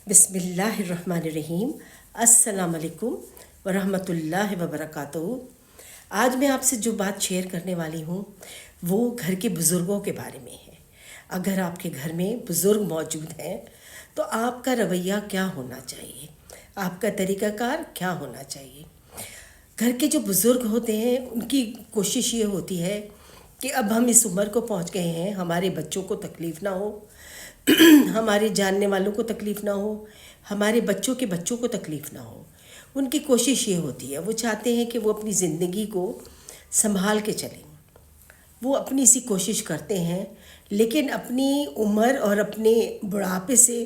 बिस्मिल्लाहिर्रहमानिर्रहीम। अस्सलाम वालेकुम वरहमतुल्लाहि वबरकातुहू। आज मैं आपसे जो बात शेयर करने वाली हूँ वो घर के बुज़ुर्गों के बारे में है। अगर आपके घर में बुज़ुर्ग मौजूद हैं तो आपका रवैया क्या होना चाहिए, आपका तरीक़ाकार क्या होना चाहिए। घर के जो बुज़ुर्ग होते हैं उनकी कोशिश ये होती है कि अब हम इस उम्र को पहुंच गए हैं, हमारे बच्चों को तकलीफ़ ना हो, हमारे जानने वालों को तकलीफ़ ना हो, हमारे बच्चों के बच्चों को तकलीफ़ ना हो। उनकी कोशिश ये होती है, वो चाहते हैं कि वो अपनी ज़िंदगी को संभाल के चलें। वो अपनी सी कोशिश करते हैं, लेकिन अपनी उम्र और अपने बुढ़ापे से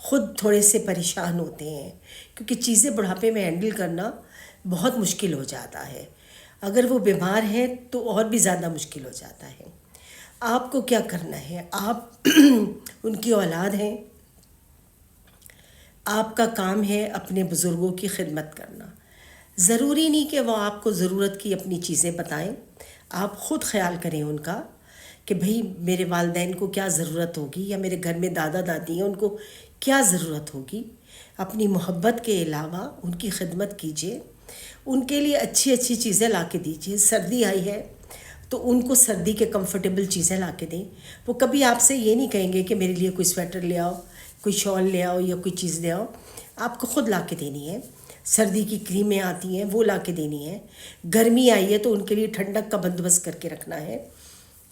ख़ुद थोड़े से परेशान होते हैं, क्योंकि चीज़ें बुढ़ापे में हैंडल करना बहुत मुश्किल हो जाता है। अगर वो बीमार हैं तो और भी ज़्यादा मुश्किल हो जाता है। आपको क्या करना है, आप उनकी औलाद हैं, आपका काम है अपने बुज़ुर्गों की खिदमत करना। ज़रूरी नहीं कि वो आपको ज़रूरत की अपनी चीज़ें बताएं, आप ख़ुद ख्याल करें उनका कि भाई मेरे वालिदैन को क्या ज़रूरत होगी, या मेरे घर में दादा दादी हैं उनको क्या ज़रूरत होगी। अपनी मोहब्बत के अलावा उनकी खिदमत कीजिए, उनके लिए अच्छी अच्छी चीज़ें ला के दीजिए। सर्दी आई है तो उनको सर्दी के कंफर्टेबल चीज़ें ला के दें। वो कभी आपसे ये नहीं कहेंगे कि मेरे लिए कोई स्वेटर ले आओ, कोई शॉल ले आओ या कोई चीज़ ले आओ। आपको ख़ुद ला के देनी है। सर्दी की क्रीमें आती हैं वो ला के देनी है। गर्मी आई है तो उनके लिए ठंडक का बंदोबस्त करके रखना है।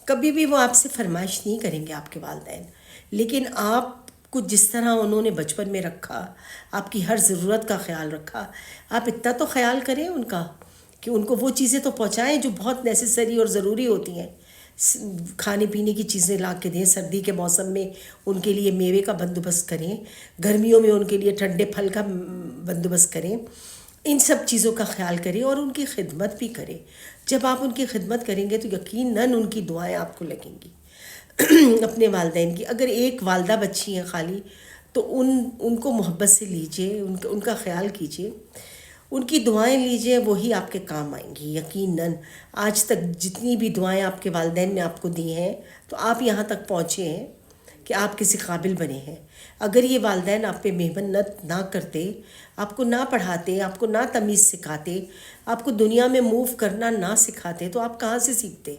कभी भी वो आपसे फरमाइश नहीं करेंगे आपके वालिदैन, लेकिन आपको जिस तरह उन्होंने बचपन में रखा, आपकी हर ज़रूरत का ख्याल रखा, आप इतना तो ख्याल करें उनका कि उनको वो चीज़ें तो पहुँचाएँ जो बहुत नेसेसरी और ज़रूरी होती हैं। खाने पीने की चीज़ें ला के दें। सर्दी के मौसम में उनके लिए मेवे का बंदोबस्त करें, गर्मियों में उनके लिए ठंडे फल का बंदोबस्त करें। इन सब चीज़ों का ख्याल करें और उनकी खिदमत भी करें। जब आप उनकी खिदमत करेंगे तो यकीनन उनकी दुआएं आपको लगेंगी। अपने वालिदैन की अगर एक वालदा बच्ची हैं खाली, तो उनको मोहब्बत से लीजिए, उनका ख्याल कीजिए, उनकी दुआएं लीजिए, वही आपके काम आएंगी यकीनन। आज तक जितनी भी दुआएं आपके वालिदैन ने आपको दी हैं तो आप यहाँ तक पहुँचे हैं कि आप किसी काबिल बने हैं। अगर ये वालिदैन आप पे मेहनत ना करते, आपको ना पढ़ाते, आपको ना तमीज़ सिखाते, आपको दुनिया में मूव करना ना सिखाते, तो आप कहाँ से सीखते।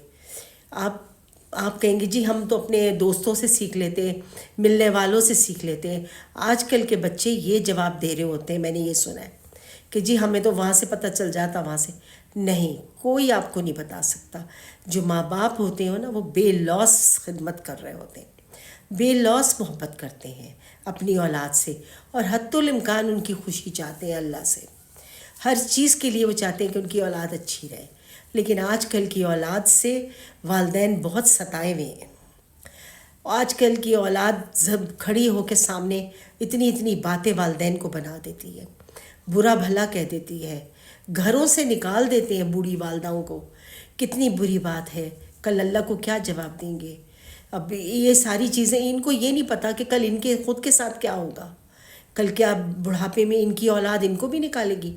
आप कहेंगे जी हम तो अपने दोस्तों से सीख लेते, मिलने वालों से सीख लेते। आजकल के बच्चे ये जवाब दे रहे होते हैं, मैंने ये सुना है कि जी हमें तो वहाँ से पता चल जाता, वहाँ से नहीं। कोई आपको नहीं बता सकता। जो माँ बाप होते हो ना, वो बेलौस खिदमत कर रहे होते हैं, बेलौस मोहब्बत करते हैं अपनी औलाद से, और हत्तुल इम्कान उनकी खुशी चाहते हैं अल्लाह से। हर चीज़ के लिए वो चाहते हैं कि उनकी औलाद अच्छी रहे। लेकिन आजकल की औलाद से वालिदैन बहुत सताए हुए हैं। आजकल की औलाद जब खड़ी होकर सामने इतनी इतनी बातें वालिदैन को बना देती है, बुरा भला कह देती है, घरों से निकाल देते हैं बूढ़ी वालदाओं को। कितनी बुरी बात है, कल अल्लाह को क्या जवाब देंगे। अब ये सारी चीज़ें, इनको ये नहीं पता कि कल इनके ख़ुद के साथ क्या होगा। कल क्या बुढ़ापे में इनकी औलाद इनको भी निकालेगी,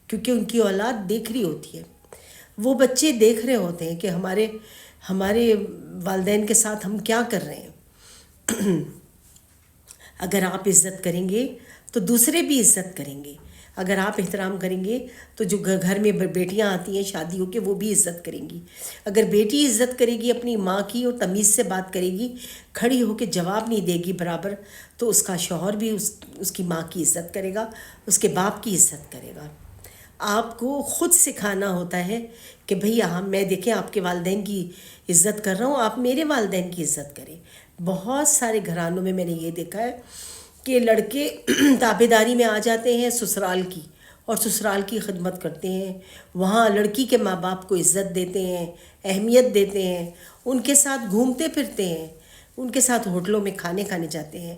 क्योंकि उनकी औलाद देख रही होती है। वो बच्चे देख रहे होते हैं कि हमारे वालिदैन के साथ हम क्या कर रहे हैं। अगर आप इज़्ज़त करेंगे तो दूसरे भी इज़्ज़त करेंगे। अगर आप एहतराम करेंगे तो जो घर में बेटियां आती हैं शादी होकर, वो भी इज़्ज़त करेंगी। अगर बेटी इज़्ज़त करेगी अपनी माँ की और तमीज़ से बात करेगी, खड़ी होकर जवाब नहीं देगी बराबर, तो उसका शौहर भी उसकी माँ की इज़्ज़त करेगा, उसके बाप की इज़्ज़त करेगा। आपको ख़ुद सिखाना होता है कि भैया मैं देखें आपके वालिदैन की इज़्ज़त कर रहा हूँ, आप मेरे वालिदैन की इज़्ज़त करें। बहुत सारे घरानों में मैंने ये देखा है कि लड़के ताबेदारी में आ जाते हैं ससुराल की, और ससुराल की खिदमत करते हैं। वहाँ लड़की के माँ बाप को इज़्ज़त देते हैं, अहमियत देते हैं, उनके साथ घूमते फिरते हैं, उनके साथ होटलों में खाने जाते हैं,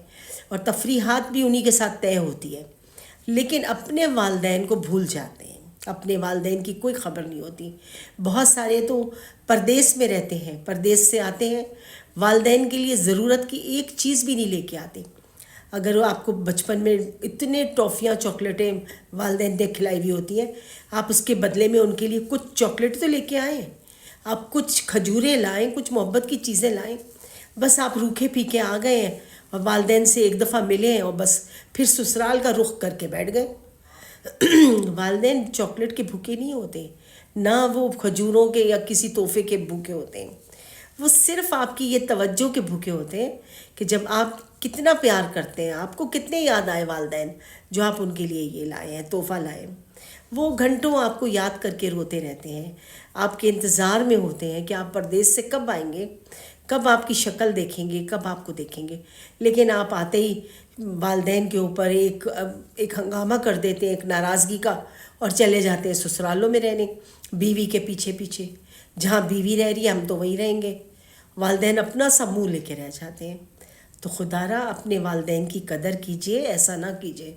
और तफरीहात भी उन्हीं के साथ तय होती है। लेकिन अपने वालिदैन को भूल जाते हैं, अपने वालिदैन की कोई ख़बर नहीं होती। बहुत सारे तो परदेश में रहते हैं, परदेश से आते हैं, वालिदैन के लिए ज़रूरत की एक चीज़ भी नहीं लेके आते। अगर आपको बचपन में इतने टॉफ़ियाँ चॉकलेटें वालिदैन ने खिलाई हुई होती हैं, आप उसके बदले में उनके लिए कुछ चॉकलेट तो लेके आएँ, आप कुछ खजूरें लाएँ, कुछ मोहब्बत की चीज़ें लाएँ। बस आप रूखे पीके आ गए हैं اور والدین سے ایک دفعہ ملے اور بس پھر سسرال کا رخ کر کے بیٹھ گئے. والدین چاکلیٹ کے بھوکے نہیں ہوتے، نہ وہ کھجوروں کے یا کسی تحفے کے بھوکے ہوتے ہیں. وہ صرف آپ کی یہ توجہ کے بھوکے ہوتے ہیں کہ جب آپ کتنا پیار کرتے ہیں، آپ کو کتنے یاد آئے والدین جو آپ ان کے لیے یہ لائے ہیں، تحفہ لائے ہیں. وہ گھنٹوں آپ کو یاد کر کے روتے رہتے ہیں، آپ کے انتظار میں ہوتے ہیں کہ آپ پردیس سے کب آئیں گے، کب آپ کی شکل دیکھیں گے، کب آپ کو دیکھیں گے. لیکن آپ آتے ہی والدین کے اوپر ایک ہنگامہ کر دیتے ہیں، ایک ناراضگی کا، اور چلے جاتے ہیں سسرالوں میں رہنے، بیوی کے پیچھے پیچھے. جہاں بیوی رہ رہی ہے ہم تو وہیں رہیں گے. والدین اپنا سا منہ لے کے رہ جاتے ہیں. تو خدارا اپنے والدین کی قدر کیجئے، ایسا نہ کیجئے.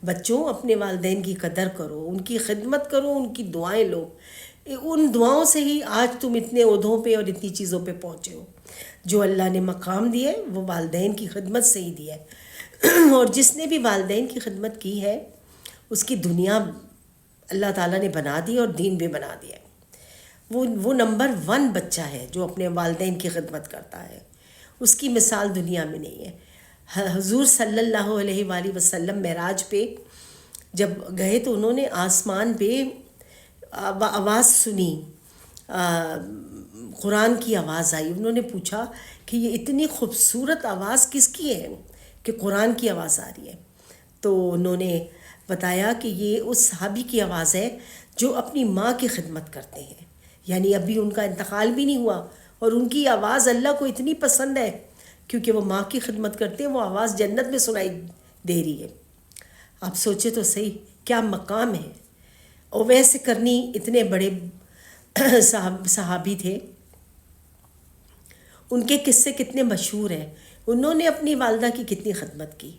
بچوں اپنے والدین کی قدر کرو، ان کی خدمت کرو، ان کی دعائیں لو. ان دعاؤں سے ہی آج تم اتنے عہدوں پہ اور اتنی چیزوں پہ پہنچے ہو. جو اللہ نے مقام دیے وہ والدین کی خدمت سے ہی دیا ہے. اور جس نے بھی والدین کی خدمت کی ہے اس کی دنیا اللہ تعالیٰ نے بنا دی اور دین بھی بنا دیا ہے. وہ نمبر 1 بچہ ہے جو اپنے والدین کی خدمت کرتا ہے. اس کی مثال دنیا میں نہیں ہے. حضور صلی اللہ علیہ وآلہ وسلم معراج پہ جب گئے تو انہوں نے آسمان پہ آواز سنی، قرآن کی آواز آئی. انہوں نے پوچھا کہ یہ اتنی خوبصورت آواز کس کی ہے کہ قرآن کی آواز آ رہی ہے. تو انہوں نے بتایا کہ یہ اس صحابی کی آواز ہے جو اپنی ماں کی خدمت کرتے ہیں. یعنی ابھی ان کا انتقال بھی نہیں ہوا اور ان کی آواز اللہ کو اتنی پسند ہے کیونکہ وہ ماں کی خدمت کرتے ہیں. وہ آواز جنت میں سنائی دے رہی ہے. آپ سوچے تو صحیح کیا مقام ہے. اور ویسے کرنی اتنے بڑے صحابی تھے، ان کے قصے کتنے مشہور ہیں. انہوں نے اپنی والدہ کی کتنی خدمت کی.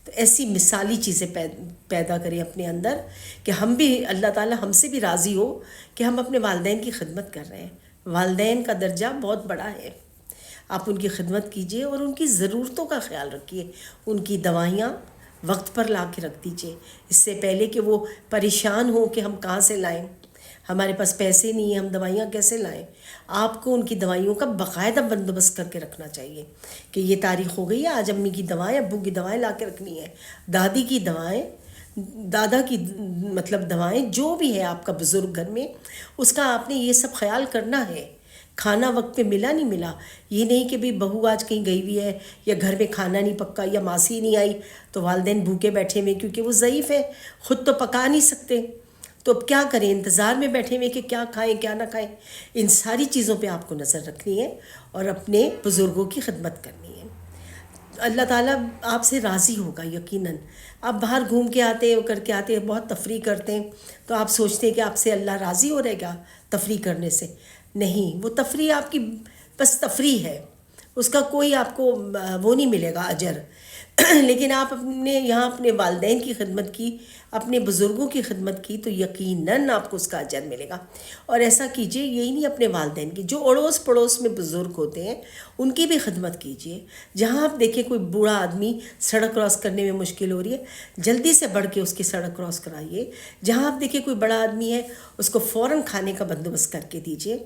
تو ایسی مثالی چیزیں پیدا کریں اپنے اندر کہ ہم بھی، اللہ تعالیٰ ہم سے بھی راضی ہو کہ ہم اپنے والدین کی خدمت کر رہے ہیں. والدین کا درجہ بہت بڑا ہے. آپ ان کی خدمت کیجئے اور ان کی ضرورتوں کا خیال رکھیے. ان کی دوائیاں وقت پر لا کے رکھ دیجئے، اس سے پہلے کہ وہ پریشان ہوں کہ ہم کہاں سے لائیں، ہمارے پاس پیسے نہیں ہیں، ہم دوائیاں کیسے لائیں. آپ کو ان کی دوائیوں کا باقاعدہ بندوبست کر کے رکھنا چاہیے کہ یہ تاریخ ہو گئی ہے، آج امی کی دوائیں، ابو کی دوائیں لا کے رکھنی ہے، دادی کی دوائیں، دادا کی مطلب دوائیں، جو بھی ہے آپ کا بزرگ گھر میں، اس کا آپ نے یہ سب خیال کرنا ہے. کھانا وقت پہ ملا نہیں ملا، یہ نہیں کہ بھی بہو آج کہیں گئی ہوئی ہے یا گھر میں کھانا نہیں پکا یا ماسی نہیں آئی تو والدین بھوکے بیٹھے ہوئے کیونکہ وہ ضعیف ہے، خود تو پکا نہیں سکتے. تو اب کیا کریں، انتظار میں بیٹھے ہوئے کہ کیا کھائیں کیا نہ کھائیں. ان ساری چیزوں پہ آپ کو نظر رکھنی ہے اور اپنے بزرگوں کی خدمت کرنی ہے. اللہ تعالیٰ آپ سے راضی ہوگا یقیناً. آپ باہر گھوم کے آتے ہیں، کر کے آتے ہیں، بہت تفریح کرتے ہیں تو آپ سوچتے ہیں کہ آپ سے اللہ راضی ہو رہے گا تفریح کرنے سے. نہیں، وہ تفریح آپ کی بس تفریح ہے، اس کا کوئی آپ کو وہ نہیں ملے گا اجر. لیکن آپ یہاں اپنے والدین کی خدمت کی، اپنے بزرگوں کی خدمت کی تو یقیناً آپ کو اس کا اجر ملے گا. اور ایسا کیجئے، یہی نہیں اپنے والدین کی، جو اڑوس پڑوس میں بزرگ ہوتے ہیں ان کی بھی خدمت کیجئے. جہاں آپ دیکھیں کوئی بوڑھا آدمی سڑک کراس کرنے میں مشکل ہو رہی ہے، جلدی سے بڑھ کے اس کی سڑک کراس کرائیے. جہاں آپ دیکھیں کوئی بڑا آدمی ہے اس کو فوراً کھانے کا بندوبست کر کے دیجئے.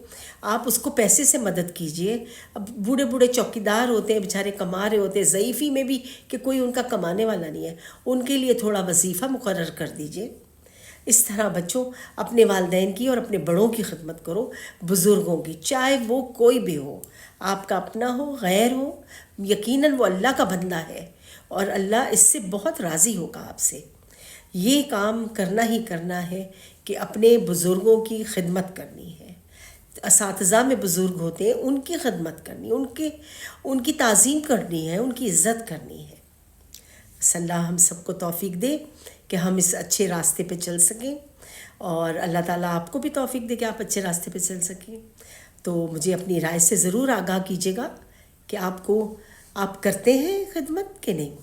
آپ اس کو پیسے سے مدد کیجئے. اب بوڑھے بوڑھے چوکیدار ہوتے ہیں، بیچارے کما رہے ہوتے ہیں، ضعیفی میں بھی کہ کوئی ان کا کمانے والا نہیں ہے، ان کے لیے تھوڑا وظیفہ مقرر کر دیجئے. اس طرح بچوں اپنے والدین کی اور اپنے بڑوں کی خدمت کرو، بزرگوں کی، چاہے وہ کوئی بھی ہو، آپ کا اپنا ہو غیر ہو، یقیناً وہ اللہ کا بندہ ہے اور اللہ اس سے بہت راضی ہوگا آپ سے. یہ کام کرنا ہی کرنا ہے کہ اپنے بزرگوں کی خدمت کرنی ہے. اساتذہ میں بزرگ ہوتے ہیں، ان کی خدمت کرنی، ان کی تعظیم کرنی ہے، ان کی عزت کرنی ہے. صلی اللہ ہم سب کو توفیق دے کہ ہم اس اچھے راستے پہ چل سکیں، اور اللہ تعالیٰ آپ کو بھی توفیق دے کہ آپ اچھے راستے پہ چل سکیں. تو مجھے اپنی رائے سے ضرور آگاہ کیجیے گا کہ آپ کرتے ہیں خدمت کہ نہیں.